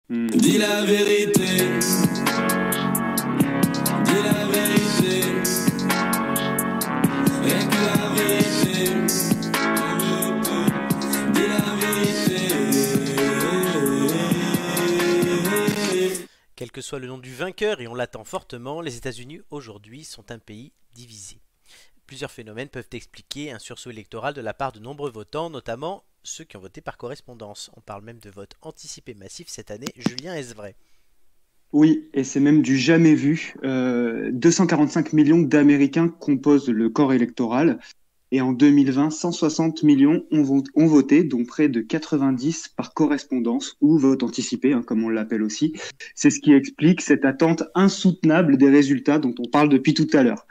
Dis la vérité, dis la vérité, et que la vérité, dis la vérité. Quel que soit le nom du vainqueur, et on l'attend fortement, les États-Unis aujourd'hui sont un pays divisé. Plusieurs phénomènes peuvent expliquer un sursaut électoral de la part de nombreux votants, notamment ceux qui ont voté par correspondance. On parle même de vote anticipé massif cette année. Julien, est-ce vrai? Oui, et c'est même du jamais vu. 245 millions d'Américains composent le corps électoral. Et en 2020, 160 millions ont voté, dont près de 90 par correspondance ou vote anticipé, hein, comme on l'appelle aussi. C'est ce qui explique cette attente insoutenable des résultats dont on parle depuis tout à l'heure.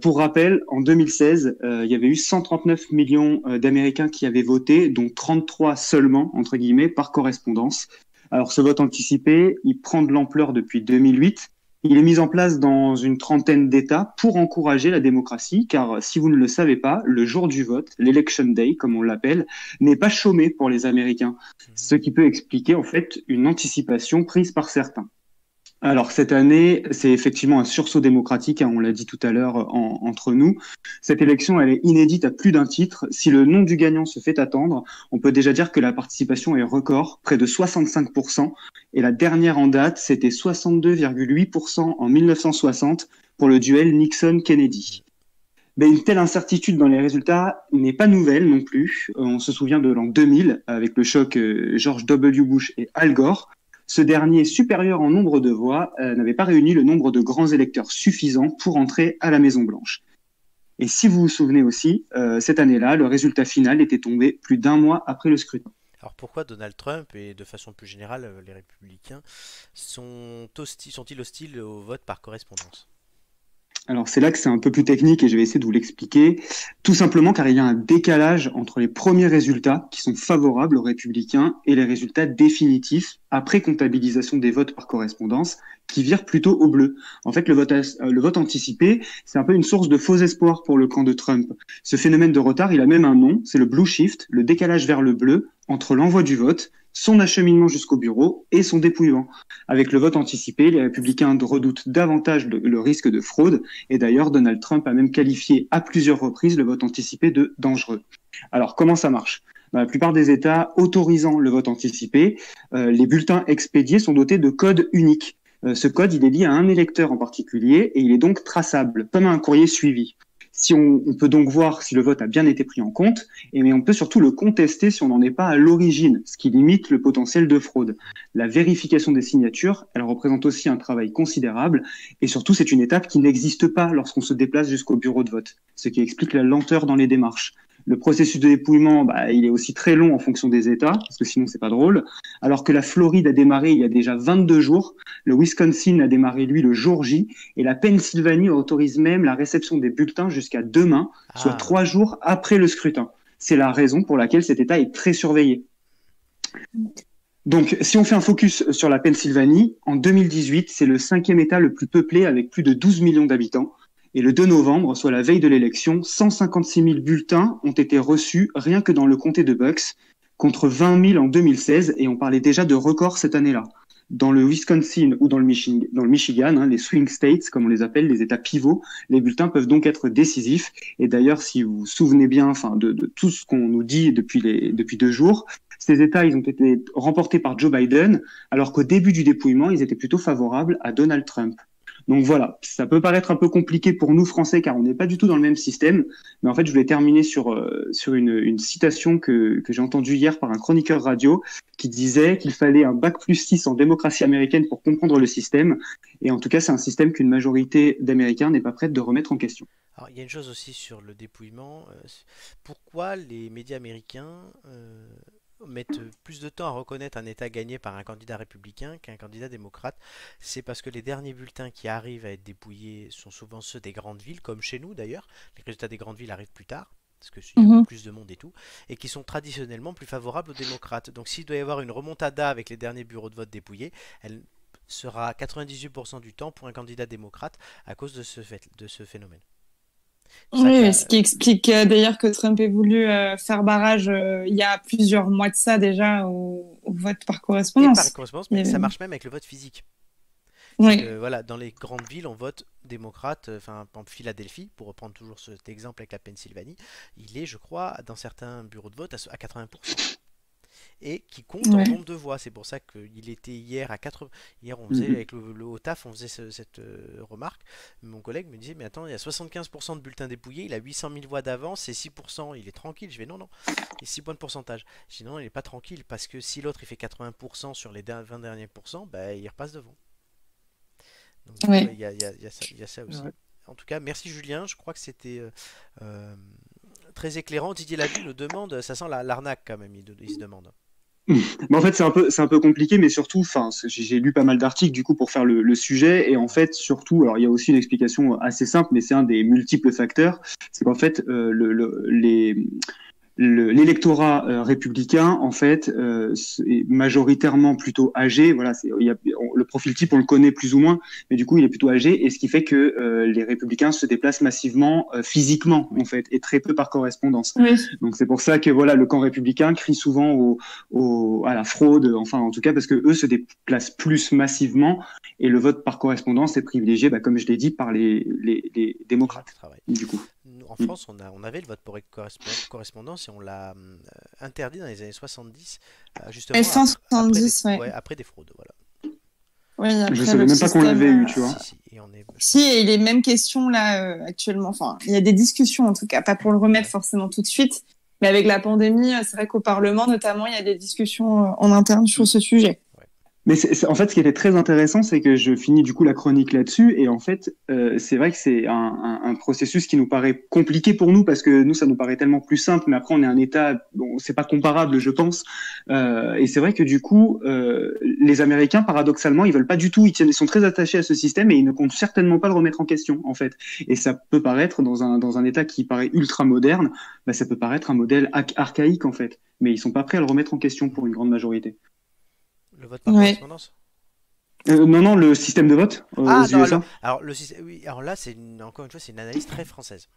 Pour rappel, en 2016, il y avait eu 139 millions d'Américains qui avaient voté, dont 33 seulement, entre guillemets, par correspondance. Alors ce vote anticipé, il prend de l'ampleur depuis 2008. Il est mis en place dans une trentaine d'États pour encourager la démocratie, car si vous ne le savez pas, le jour du vote, l'Election Day, comme on l'appelle, n'est pas chômé pour les Américains, ce qui peut expliquer en fait une anticipation prise par certains. Alors cette année, c'est effectivement un sursaut démocratique, hein, on l'a dit tout à l'heure entre nous. Cette élection, elle est inédite à plus d'un titre. Si le nom du gagnant se fait attendre, on peut déjà dire que la participation est record, près de 65%. Et la dernière en date, c'était 62,8% en 1960 pour le duel Nixon-Kennedy. Mais une telle incertitude dans les résultats n'est pas nouvelle non plus. On se souvient de l'an 2000 avec le choc George W. Bush et Al Gore. Ce dernier, supérieur en nombre de voix, n'avait pas réuni le nombre de grands électeurs suffisant pour entrer à la Maison-Blanche. Et si vous vous souvenez aussi, cette année-là, le résultat final était tombé plus d'un mois après le scrutin. Alors pourquoi Donald Trump et de façon plus générale les républicains sont-ils hostiles au vote par correspondance? Alors c'est là que c'est un peu plus technique et je vais essayer de vous l'expliquer. Tout simplement car il y a un décalage entre les premiers résultats qui sont favorables aux républicains et les résultats définitifs après comptabilisation des votes par correspondance qui virent plutôt au bleu. En fait, le vote anticipé, c'est un peu une source de faux espoir pour le camp de Trump. Ce phénomène de retard, il a même un nom, c'est le blue shift, le décalage vers le bleu entre l'envoi du vote, son acheminement jusqu'au bureau et son dépouillement. Avec le vote anticipé, les républicains redoutent davantage le risque de fraude et d'ailleurs, Donald Trump a même qualifié à plusieurs reprises le vote anticipé de dangereux. Alors, comment ça marche? Dans la plupart des États autorisant le vote anticipé, les bulletins expédiés sont dotés de codes uniques. Ce code, il est lié à un électeur en particulier et il est donc traçable, comme un courrier suivi. Si on peut donc voir si le vote a bien été pris en compte, mais on peut surtout le contester si on n'en est pas à l'origine, ce qui limite le potentiel de fraude. La vérification des signatures, elle représente aussi un travail considérable, et surtout c'est une étape qui n'existe pas lorsqu'on se déplace jusqu'au bureau de vote, ce qui explique la lenteur dans les démarches. Le processus de dépouillement, il est aussi très long en fonction des États, parce que sinon c'est pas drôle. Alors que la Floride a démarré il y a déjà 22 jours, le Wisconsin a démarré lui le jour J, et la Pennsylvanie autorise même la réception des bulletins jusqu'à demain, soit Ah, 3 jours après le scrutin. C'est la raison pour laquelle cet État est très surveillé. Donc, si on fait un focus sur la Pennsylvanie, en 2018, c'est le cinquième État le plus peuplé avec plus de 12 millions d'habitants. Et le 2 novembre, soit la veille de l'élection, 156 000 bulletins ont été reçus rien que dans le comté de Bucks, contre 20 000 en 2016, et on parlait déjà de record cette année-là. Dans le Wisconsin ou dans le Michigan, hein, les swing states, comme on les appelle, les États pivots, les bulletins peuvent donc être décisifs. Et d'ailleurs, si vous vous souvenez bien de tout ce qu'on nous dit depuis 2 jours, ces États, ils ont été remportés par Joe Biden, alors qu'au début du dépouillement, ils étaient plutôt favorables à Donald Trump. Donc voilà, ça peut paraître un peu compliqué pour nous Français car on n'est pas du tout dans le même système, mais en fait je voulais terminer sur une citation que j'ai entendue hier par un chroniqueur radio qui disait qu'il fallait un bac+6 en démocratie américaine pour comprendre le système, et en tout cas c'est un système qu'une majorité d'Américains n'est pas prête de remettre en question. alors il y a une chose aussi sur le dépouillement. Pourquoi les médias américains mettent plus de temps à reconnaître un État gagné par un candidat républicain qu'un candidat démocrate? C'est parce que les derniers bulletins qui arrivent à être dépouillés sont souvent ceux des grandes villes, comme chez nous d'ailleurs. Les résultats des grandes villes arrivent plus tard, parce qu'il y a Mhm. plus de monde et tout, et qui sont traditionnellement plus favorables aux démocrates. Donc s'il doit y avoir une remontada avec les derniers bureaux de vote dépouillés, elle sera 98% du temps pour un candidat démocrate à cause de ce phénomène. C'est ça que Oui, ce qui explique d'ailleurs que Trump ait voulu faire barrage il y a plusieurs mois de ça déjà au vote par et par correspondance. correspondance, Il y mais ça avait- marche même avec le vote physique. C'est Oui, que voilà, dans les grandes villes, on vote démocrate. Enfin, par exemple, Philadelphie, pour reprendre toujours cet exemple avec la Pennsylvanie, il est, je crois, dans certains bureaux de vote à 80%. Et qui compte en ouais. nombre de voix. C'est pour ça qu'il était hier à 80. Hier, on faisait Mhm. avec le haut taf, on faisait cette remarque. Mon collègue me disait, mais attends, il y a 75% de bulletins dépouillés, il a 800 000 voix d'avance, c'est 6%, il est tranquille. Je vais, non, non, il y a 6 points de pourcentage. Je dis, non, il est pas tranquille, parce que si l'autre il fait 80% sur les 20 derniers pourcents, bah, il repasse devant. Donc du coup, Ouais. il y a ça aussi. Ouais. En tout cas, merci Julien, je crois que c'était euh, très éclairant. Didier Lavu nous demande, ça sent l'arnaque quand même, il se demande. Mais en fait, c'est un peu compliqué, mais surtout, enfin, j'ai lu pas mal d'articles du coup pour faire le sujet, et en fait, surtout, alors il y a aussi une explication assez simple, mais c'est un des multiples facteurs, c'est qu'en fait, l'électorat républicain, en fait, est majoritairement plutôt âgé. Voilà, le profil type, on le connaît plus ou moins, mais du coup, il est plutôt âgé, et ce qui fait que les républicains se déplacent massivement physiquement, en Oui. fait, et très peu par correspondance. Oui. Donc c'est pour ça que voilà, le camp républicain crie souvent à la fraude, enfin en tout cas parce que eux se déplacent plus massivement et le vote par correspondance est privilégié, bah, comme je l'ai dit, par les Les gens qui démocrates. travaillent. Du coup. Nous, en Mm. France, on avait le vote pour correspondance et on l'a interdit dans les années 70, Et justement après 170, ouais. ouais, après des fraudes. Voilà. Oui, Je après savais le même pas qu'on système. l'avait eu, tu vois. Si, si, et on est, je Si, pense, et il est même question là actuellement. Enfin, il y a des discussions en tout cas, pas pour le remettre ouais. forcément tout de suite, mais avec la pandémie, c'est vrai qu'au Parlement notamment, il y a des discussions en interne sur ce sujet. Ouais. Mais en fait, ce qui était très intéressant, c'est que je finis du coup la chronique là-dessus, et en fait, c'est vrai que c'est un processus qui nous paraît compliqué pour nous parce que nous, ça nous paraît tellement plus simple, mais après, on est un État, bon, c'est pas comparable, je pense. Et c'est vrai que du coup, les Américains, paradoxalement, ils veulent pas du tout, ils sont très attachés à ce système et ils ne comptent certainement pas le remettre en question, en fait. Et ça peut paraître dans un État qui paraît ultra moderne, bah, ça peut paraître un modèle archaïque en fait, mais ils sont pas prêts à le remettre en question pour une grande majorité. Le vote par Ouais. correspondance. Non, non, le système de vote aux Ah non, USA. alors le système, oui, alors là, encore une fois, c'est une analyse très française.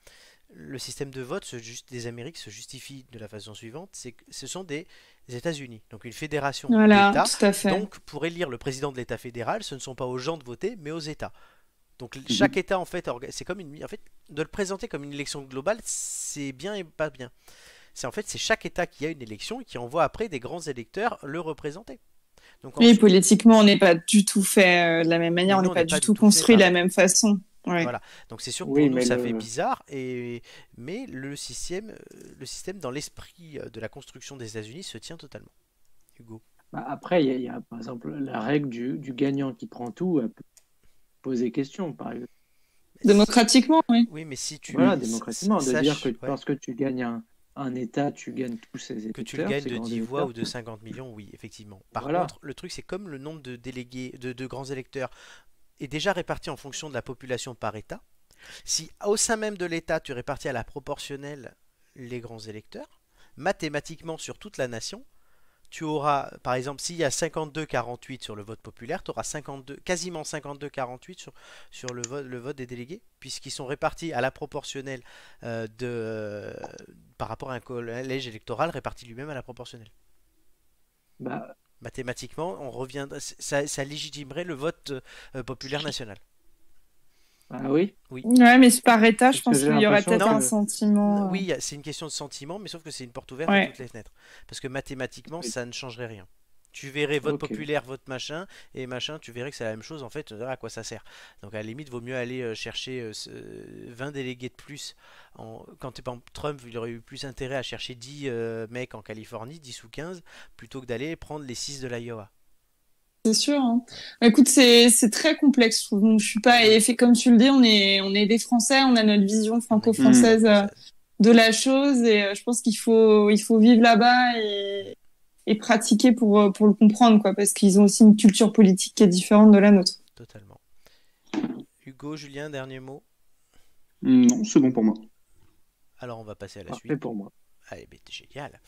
Le système de vote des Amériques se justifie de la façon suivante, c'est que ce sont des États-Unis, donc une fédération Voilà, d'États. tout à fait. Donc, pour élire le président de l'État fédéral, ce ne sont pas aux gens de voter, mais aux États. Donc, chaque Mhm. État, en fait, c'est comme en fait, de le présenter comme une élection globale, c'est bien et pas bien. C'est chaque État qui a une élection et qui envoie après des grands électeurs le représenter. Donc Oui, ensuite, politiquement, on n'est pas du tout fait de la même mais manière, on nous, n'est on pas n'est pas du du tout tout fait construit de la pareil. même façon. Ouais. Voilà. Donc c'est sûr que pour Oui, nous mais ça fait bizarre, mais le système dans l'esprit de la construction des États-Unis se tient totalement. Hugo. bah, après, il y a par exemple la règle du gagnant qui prend tout, elle peut poser question, par exemple. Démocratiquement, oui. Oui, mais si tu Voilà, démocratiquement, de dire que saches ouais, parce que tu gagnes un État, tu gagnes tous ses que tu le électeurs, gagnes ses de grands 10 voix électeurs. ou de 50 millions, oui, effectivement. Par Voilà. contre, le truc c'est comme le nombre de délégués, de grands électeurs est déjà réparti en fonction de la population par État. Si au sein même de l'État tu répartis à la proportionnelle les grands électeurs, mathématiquement sur toute la nation, tu auras, par exemple, s'il y a 52-48 sur le vote populaire, tu auras quasiment 52-48 sur le vote des délégués, puisqu'ils sont répartis à la proportionnelle par rapport à un collège électoral réparti lui-même à la proportionnelle. Bah, Mathématiquement, ça légitimerait le vote populaire national. ah oui, Oui. Ouais, mais par État, je parce que pense j'ai qu'il y aurait l'impression peut-être un que sentiment. Oui, c'est une question de sentiment, mais sauf que c'est une porte ouverte à Ouais. toutes les fenêtres. Parce que mathématiquement, oui, ça ne changerait rien. Tu verrais vote ok. populaire, vote machin, et machin, tu verrais que c'est la même chose. En fait, à quoi ça sert? Donc à la limite, vaut mieux aller chercher 20 délégués de plus. Quand tu es pas Trump, il aurait eu plus intérêt à chercher 10 mecs en Californie, 10 ou 15, plutôt que d'aller prendre les 6 de l'Iowa. C'est sûr. Hein. Écoute, c'est très complexe, je trouve. Donc, je suis pas. Et fait comme tu le dis, on est des Français, on a notre vision On a une vision franco-française française. de la chose, et je pense il faut vivre là-bas et pratiquer pour le comprendre, quoi, parce qu'ils ont aussi une culture politique qui est différente de la nôtre. Totalement. Hugo, Julien, dernier mot. Non, c'est bon pour moi. Alors on va passer à la Parfait suite. pour moi. Allez, ben, génial.